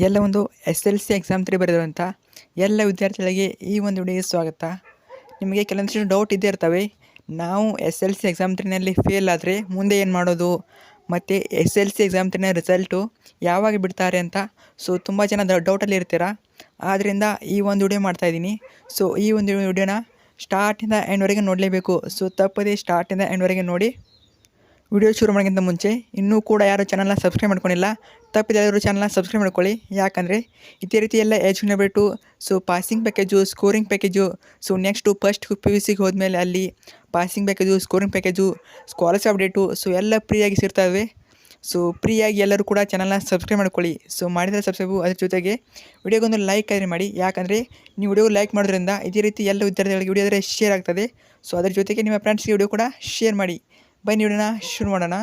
ಎಲ್ಲ ಒಂದು SLC exam 3 ಬರೆದಿರುವಂಥ ಎಲ್ಲ ವಿದ್ಯಾರ್ಥಿಗಳಿಗೆ ಈ ಒಂದು ವಿಡಿಯೋಗೆ ಸ್ವಾಗತ. ನಿಮಗೆ ಕೆಲವೊಂದಿಷ್ಟು ಡೌಟ್ ಇದ್ದೇ ಇರ್ತವೆ. ನಾವು SLC ಎಕ್ಸಾಮ್ 3ನಲ್ಲಿ ಫೇಲ್ ಆದರೆ ಮುಂದೆ ಏನು ಮಾಡೋದು, ಮತ್ತು SLC ಎಕ್ಸಾಮ್ 3ನ ರಿಸಲ್ಟು ಯಾವಾಗ ಬಿಡ್ತಾರೆ ಅಂತ. ಸೊ ತುಂಬ ಜನ ಡೌಟಲ್ಲಿ ಇರ್ತೀರ. ಆದ್ದರಿಂದ ಈ ಒಂದು ವಿಡಿಯೋ ಮಾಡ್ತಾಯಿದ್ದೀನಿ. ಸೊ ಈ ಒಂದು ವಿಡಿಯೋನ ಸ್ಟಾರ್ಟಿಂದ ಎಂಡ್ವರೆಗೆ ನೋಡಲೇಬೇಕು. ಸೊ ತಪ್ಪದೇ ಸ್ಟಾರ್ಟಿಂದ ಎಂಡ್ವರೆಗೆ ನೋಡಿ. ವಿಡಿಯೋ ಶುರು ಮಾಡೋಕ್ಕಿಂತ ಮುಂಚೆ ಇನ್ನೂ ಕೂಡ ಯಾರು ಚಾನಲ್ನ ಸಬ್ಸ್ಕ್ರೈಬ್ ಮಾಡ್ಕೊಂಡಿಲ್ಲ, ತಪ್ಪದೆ ಎಲ್ಲರೂ ಚಾನಲ್ನ ಸಬ್ಸ್ಕ್ರೈಬ್ ಮಾಡ್ಕೊಳ್ಳಿ. ಯಾಕಂದರೆ ಇದೇ ರೀತಿ ಎಲ್ಲ ಎಜುಕೇಬಲ್ so passing package, scoring package, so next first PUCಗೆ ಹೋದ್ಮೇಲೆ ಅಲ್ಲಿ passing package, scoring package, scholarship update, so ಎಲ್ಲ ಫ್ರೀಯಾಗಿ ಸಿಗ್ತವೆ. ಸೊ ಫ್ರೀಯಾಗಿ ಎಲ್ಲರೂ ಕೂಡ ಚಾನಲ್ನ ಸಬ್ಸ್ಕ್ರೈಬ್ ಮಾಡ್ಕೊಳ್ಳಿ. ಸೊ ಮಾಡಿದರೆ ಸಬ್ಸ್ಕ್ರೈಬು, ಅದ್ರ ಜೊತೆಗೆ ವಿಡಿಯೋಗೊಂದು ಲೈಕ್ ಆದರೆ ಮಾಡಿ. ಯಾಕಂದರೆ ನೀವು ವಿಡಿಯೋ ಲೈಕ್ ಮಾಡೋದ್ರಿಂದ ಇದೇ ರೀತಿ ಎಲ್ಲ ವಿದ್ಯಾರ್ಥಿಗಳಿಗೆ ವಿಡಿಯೋ ಆದರೆ ಶೇರ್ ಆಗ್ತದೆ. ಸೊ ಅದ್ರ ಜೊತೆಗೆ ನಿಮ್ಮ ಫ್ರೆಂಡ್ಸ್ಗೆ ವಿಡಿಯೋ ಕೂಡ ಶೇರ್ ಮಾಡಿ. ಬನ್ನಿ ವಿಡಿಯೋನ ಶುರು ಮಾಡೋಣ.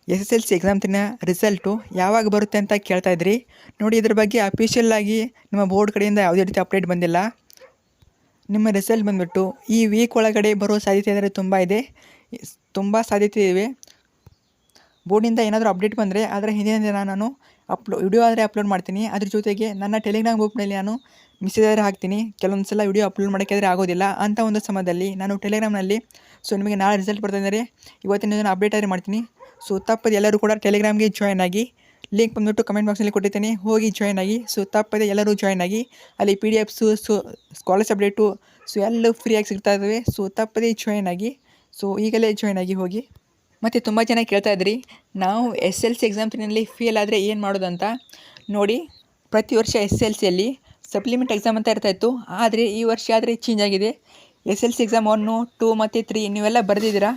SSLC ಎಕ್ಸಾಮ್ 3ನ ರಿಸಲ್ಟು ಯಾವಾಗ ಬರುತ್ತೆ ಅಂತ ಕೇಳ್ತಾ ಇದ್ರಿ. ನೋಡಿ, ಇದ್ರ ಬಗ್ಗೆ ಅಫಿಷಿಯಲ್ ಆಗಿ ನಿಮ್ಮ ಬೋರ್ಡ್ ಕಡೆಯಿಂದ ಯಾವುದೇ ರೀತಿ ಅಪ್ಡೇಟ್ ಬಂದಿಲ್ಲ. ನಿಮ್ಮ ರಿಸಲ್ಟ್ ಬಂದುಬಿಟ್ಟು ಈ ವೀಕ್ ಒಳಗಡೆ ಬರೋ ಸಾಧ್ಯತೆ ಅಂದರೆ ತುಂಬ ಸಾಧ್ಯತೆ ಇವೆ. ಬೋರ್ಡಿಂದ ಏನಾದರೂ ಅಪ್ಡೇಟ್ ಬಂದರೆ ಅದರ ಹಿಂದಿನ ದಿನ ನಾನು ವಿಡಿಯೋ ಆದರೆ ಅಪ್ಲೋಡ್ ಮಾಡ್ತೀನಿ. ಅದ್ರ ಜೊತೆಗೆ ನನ್ನ ಟೆಲಿಗ್ರಾಮ್ ಗ್ರೂಪ್ನಲ್ಲಿ ನಾನು ಮೆಸೇಜ್ ಆದರೆ ಹಾಕ್ತೀನಿ. ಕೆಲವೊಂದು ಸಲ ವಿಡಿಯೋ ಅಪ್ಲೋಡ್ ಮಾಡೋಕ್ಕಾದರೆ ಆಗೋದಿಲ್ಲ ಅಂಥ ಒಂದು ಸಮಯದಲ್ಲಿ ನಾನು ಟೆಲಿಗ್ರಾಮ್ನಲ್ಲಿ ಸೊ ನಿಮಗೆ ನಾಳೆ ರಿಸಲ್ಟ್ ಬರ್ತಂದರೆ ಇವತ್ತಿನ ದಿನ ಅಪ್ಡೇಟ್ ಆದರೆ ಮಾಡ್ತೀನಿ. ಸೊ ತಪ್ಪದೆ ಎಲ್ಲರೂ ಕೂಡ ಟೆಲಿಗ್ರಾಮ್ಗೆ ಜಾಯ್ನ್ ಆಗಿ. ಲಿಂಕ್ ಬಂದುಬಿಟ್ಟು ಕಮೆಂಟ್ ಬಾಕ್ಸಲ್ಲಿ ಕೊಟ್ಟಿರ್ತೀನಿ, ಹೋಗಿ ಜಾಯ್ನ್ ಆಗಿ. ಸೊ ತಪ್ಪದೆ ಎಲ್ಲರೂ ಜಾಯ್ನ್ ಆಗಿ. ಅಲ್ಲಿ PDFಸು, ಸೊ ಸ್ಕಾಲರ್ಶಿಪ್ ಅಪ್ಡೇಟು, ಸೊ ಎಲ್ಲ ಫ್ರೀಯಾಗಿ ಸಿಗ್ತಾ ಇದ್ದಾವೆ. ಸೊ ತಪ್ಪದೆ ಜಾಯ್ನ್ ಆಗಿ. ಸೊ ಈಗಲೇ ಜಾಯ್ನ್ ಆಗಿ ಹೋಗಿ. ಮತ್ತು ತುಂಬ ಜನ ಕೇಳ್ತಾ ಇದ್ರಿ, ನಾವು SLC ಎಕ್ಸಾಮ್ 3ನಲ್ಲಿ ಫೇಲ್ ಆದರೆ ಏನು ಮಾಡೋದು ಅಂತ. ನೋಡಿ, ಪ್ರತಿ ವರ್ಷ SLCಯಲ್ಲಿ ಸಪ್ಲಿಮೆಂಟ್ ಎಕ್ಸಾಮ್ ಅಂತ ಇರ್ತಾಯಿತ್ತು. ಆದರೆ ಈ ವರ್ಷ ಆದರೆ ಚೇಂಜ್ ಆಗಿದೆ. SLC ಎಕ್ಸಾಮ್ 1, 2 ಮತ್ತು 3 ನೀವೆಲ್ಲ ಬರೆದಿದ್ದೀರಾ.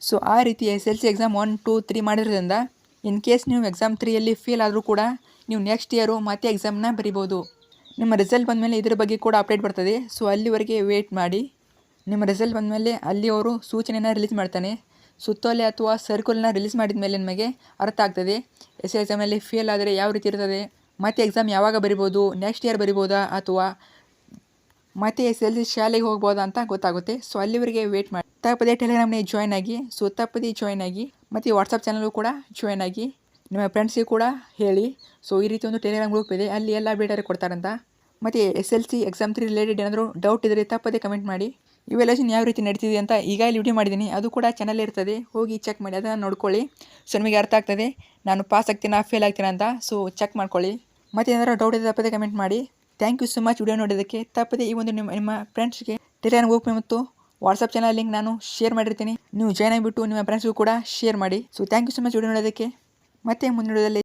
ಸೊ ಆ ರೀತಿ SLC ಎಕ್ಸಾಮ್ 1, 2, 3 ಮಾಡಿರೋದ್ರಿಂದ ಇನ್ ಕೇಸ್ ನೀವು ಎಕ್ಸಾಮ್ 3ಯಲ್ಲಿ ಫೇಲ್ ಆದರೂ ಕೂಡ ನೀವು ನೆಕ್ಸ್ಟ್ ಇಯರು ಮತ್ತೆ ಎಕ್ಸಾಮ್ನ ಬರಿಬೋದು. ನಿಮ್ಮ ರಿಸಲ್ಟ್ ಬಂದಮೇಲೆ ಇದ್ರ ಬಗ್ಗೆ ಕೂಡ ಅಪ್ಡೇಟ್ ಬರ್ತದೆ. ಸೊ ಅಲ್ಲಿವರೆಗೆ ವೇಟ್ ಮಾಡಿ. ನಿಮ್ಮ ರಿಸಲ್ಟ್ ಬಂದಮೇಲೆ ಅಲ್ಲಿ ಅವರು ಸೂಚನೆಯನ್ನು ರಿಲೀಸ್ ಮಾಡ್ತಾನೆ. ಸುತ್ತೋಲೆ ಅಥವಾ ಸರ್ಕಲ್ನ ರಿಲೀಸ್ ಮಾಡಿದ ಮೇಲೆ ನಿಮಗೆ ಅರ್ಥ ಆಗ್ತದೆ SLC ಎಕ್ಸಾಮಲ್ಲಿ ಫೇಲ್ ಆದರೆ ಯಾವ ರೀತಿ ಇರ್ತದೆ, ಮತ್ತು ಎಕ್ಸಾಮ್ ಯಾವಾಗ ಬರಿಬೋದು, ನೆಕ್ಸ್ಟ್ ಇಯರ್ ಬರಿಬೋದಾ ಅಥವಾ ಮತ್ತೆ SLC ಶಾಲೆಗೆ ಹೋಗ್ಬೋದಾ ಅಂತ ಗೊತ್ತಾಗುತ್ತೆ. ಸೊ ಅಲ್ಲಿವರೆಗೆ ವೇಟ್ ಮಾಡಿ. ತಪ್ಪದೇ ಟೆಲಿಗ್ರಾಮ್ನೇ ಜಾಯ್ನ್ ಆಗಿ. ಸೊ ತಪ್ಪದೇ ಜಾಯ್ನ್ ಆಗಿ. ಮತ್ತು ವಾಟ್ಸಪ್ ಚಾನಲ್ಗೂ ಕೂಡ ಜಾಯ್ನ್ ಆಗಿ. ನಿಮ್ಮ ಫ್ರೆಂಡ್ಸಿಗೆ ಕೂಡ ಹೇಳಿ. ಸೊ ಈ ರೀತಿ ಒಂದು ಟೆಲಿಗ್ರಾಮ್ ಗ್ರೂಪ್ ಇದೆ, ಅಲ್ಲಿ ಎಲ್ಲ ಅಪ್ಡೇಟ್ ಕೊಡ್ತಾರಂತ. ಮತ್ತು SLC ಎಕ್ಸಾಮ್ 3 ರಿಲೇಟೆಡ್ ಏನಾದರೂ ಡೌಟ್ ಇದ್ದರೆ ತಪ್ಪದೇ ಕಮೆಂಟ್ ಮಾಡಿ. ಇವ್ಯಾಲ್ಯೂಯೇಷನ್ ಯಾವ ರೀತಿ ನಡೀತಿದೆ ಅಂತ ಈಗ ಇಲ್ಲಿ ವಿಡಿಯೋ ಮಾಡಿದ್ದೀನಿ, ಅದು ಕೂಡ ಚಾನಲ್ ಇರ್ತದೆ, ಹೋಗಿ ಚೆಕ್ ಮಾಡಿ, ಅದನ್ನು ನೋಡ್ಕೊಳ್ಳಿ. ಸೊ ನಿಮಗೆ ಅರ್ಥ ಆಗ್ತದೆ ನಾನು ಪಾಸ್ ಆಗ್ತೀನಾ ಫೇಲ್ ಆಗ್ತೀನಾ ಅಂತ. ಸೊ ಚೆಕ್ ಮಾಡ್ಕೊಳ್ಳಿ. ಮತ್ತು ಏನಾದರೂ ಡೌಟ್ ಇದೆ ತಪ್ಪದೇ ಕಮೆಂಟ್ ಮಾಡಿ. Thank you so much video ನೋಡೋದಕ್ಕೆ. ತಪ್ಪದೇ ಈ ಒಂದು ನಿಮ್ಮ ಫ್ರೆಂಡ್ಸ್ಗೆ ಟೆಲಿಗ್ರಾಮ್ ಗ್ರೂಪ್ ಮತ್ತು ವಾಟ್ಸಪ್ ಚಾನಲ್ ಲಿಂಕ್ ನಾನು ಶೇರ್ ಮಾಡಿರ್ತೀನಿ. ನೀವು ಜಾಯ್ನ್ ಆಗಿಬಿಟ್ಟು ನಿಮ್ಮ ಫ್ರೆಂಡ್ಸ್ಗೂ ಕೂಡ ಶೇರ್ ಮಾಡಿ. So thank you so much video ನೋಡೋದಕ್ಕೆ. ಮತ್ತೆ ಮುಂದಿನ ವಿಡಿಯೋದಲ್ಲಿ